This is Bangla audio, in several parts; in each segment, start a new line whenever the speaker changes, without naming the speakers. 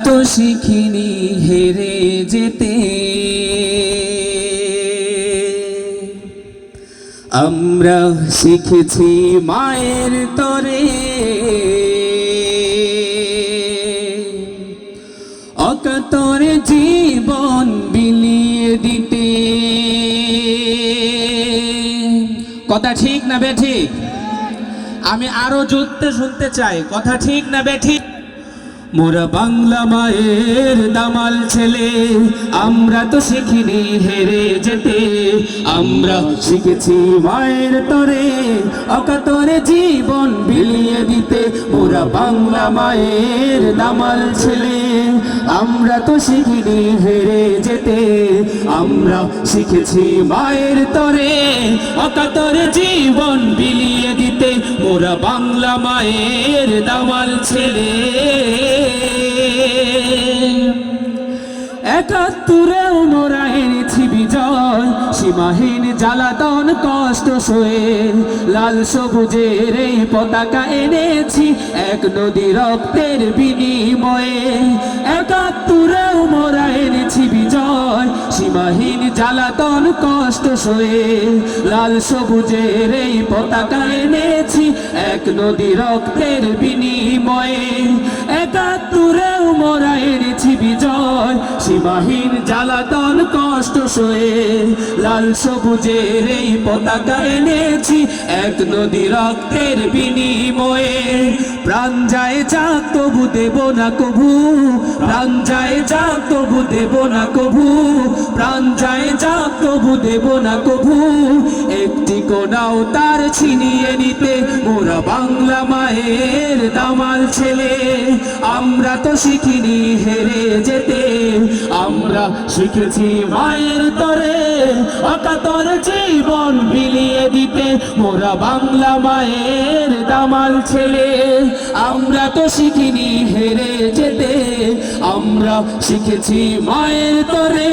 তো শিখিনি হেরে যেতে, আমরা শিখেছি মায়ের তরে অকাতরে জীবন বিলিয়ে দিতে। কথা ঠিক না বেঠিক? আমি আরো জোরতে শুনতে চাই, কথা ঠিক না বেঠিক? মোরা বাংলা মায়ের দামাল ছেলে, আমরা তো শিখিনি হেরে যেতে, আমরা শিখেছি মায়ের তরে অকাতরে জীবন বিলিয়ে দিতে। মোরা বাংলা মায়ের দামাল ছেলে, আমরা তো শিখিনি হেরে যেতে, আমরা শিখেছি মায়ের তরে অকাতরে জীবন বিলিয়ে দিতে। মোরা বাংলা মায়ের দামাল ছেলে। একাত্তরেও মোরা এনেছি বিজয়, সীমাহীন জ্বালাতন কষ্ট সয়ে, লাল সবুজের এই পতাকা এনেছি এক নদী রক্তের বিনিময়ে। একাত্তরেও মোরা এনেছি বিজয়, সীমাহীন জ্বালাতন কষ্ট সয়ে, লাল সবুজের এই পতাকা এনেছি এক নদী রক্তের বিনিময়ে। একাত্তরেও মোরা এনেছি বিজয়, সীমাহীন জ্বালাতন কষ্ট সয়ে, লাল সবুজের এই পতাকা এনেছি এক নদী রক্তের বিনিময়ে। প্রাণ যায় যাক তবু দেব না কভু, প্রাণ যায় যাক তবু দেব না কভু, প্রাণ যায় যাক তবু দেব না কভু, একটি কোনাও তার ছিনিয়ে নিতে। মোরা বাংলা মায়ের দামাল ছেলে, আমরা তো শিখিনি হেরে যেতে, আমরা শিখেছি মায়ের তরে অকাতর জীবন বিলিয়ে দিতে। মোরা বাংলা মায়ের দামাল ছেলে, আমরা তো শিখিনি হেরে যেতে, আমরা শিখেছি মায়ের তরে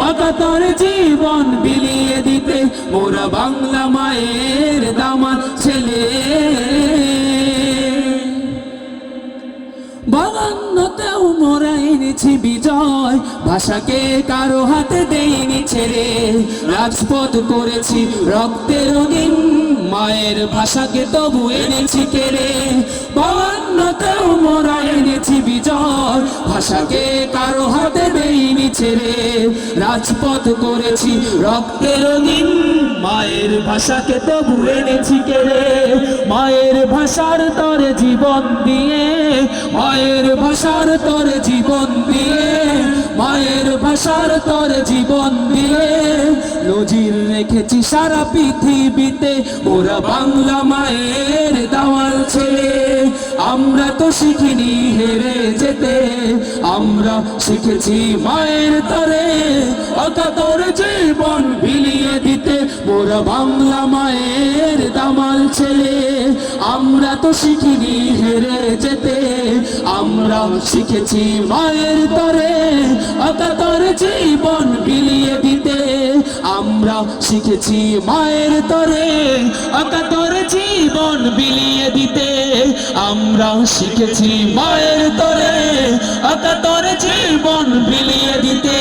অকাতর জীবন বিলিয়ে দিতে। মোরা বাংলা মায়ের দামাল ছেলে। বাগান্নতেও মোরা এনেছি বিজয়, ভাষাকে কারো হাতে দেইনি ছেড়ে, রাজপথ করেছি রক্তের রঙিন, মায়ের ভাষাকে তবু এনেছি কেড়ে। বাগান্নতেও মোরা এনেছি বিজয়, ভাষাকে কারো হাতে দেইনি ছেড়ে, রাজপথ করেছি রক্তের রঙিন, মায়ের ভাষাকে তবু এনেছি কেড়ে। মায়ের ভাষার তরে জীবন দিয়ে, মায়ের ভাষার তরে জীবন দিয়ে, মায়ের ভাষার তরে জীবন দিয়ে, নজির রেখেছি সারা পৃথিবীতে। মোরা বাংলা মায়ের দামাল ছেলে, আমরা তো শিখিনি হেরে যেতে, আমরা শিখেছি মায়ের তরে অকাতর জীবন বিলিয়ে দিতে। মোরা বাংলা মায়ের দামাল ছেলে, আমরা তো শিখিনি হেরে যেতে, আমরা শিখেছি মায়ের তরে অকাতর জীবন বিলিয়ে দিতে। আমরা শিখেছি মায়ের তরে অকাতর জীবন বিলিয়ে দিতে, আমরা শিখেছি মায়ের তরে অকাতর জীবন বিলিয়ে দিতে।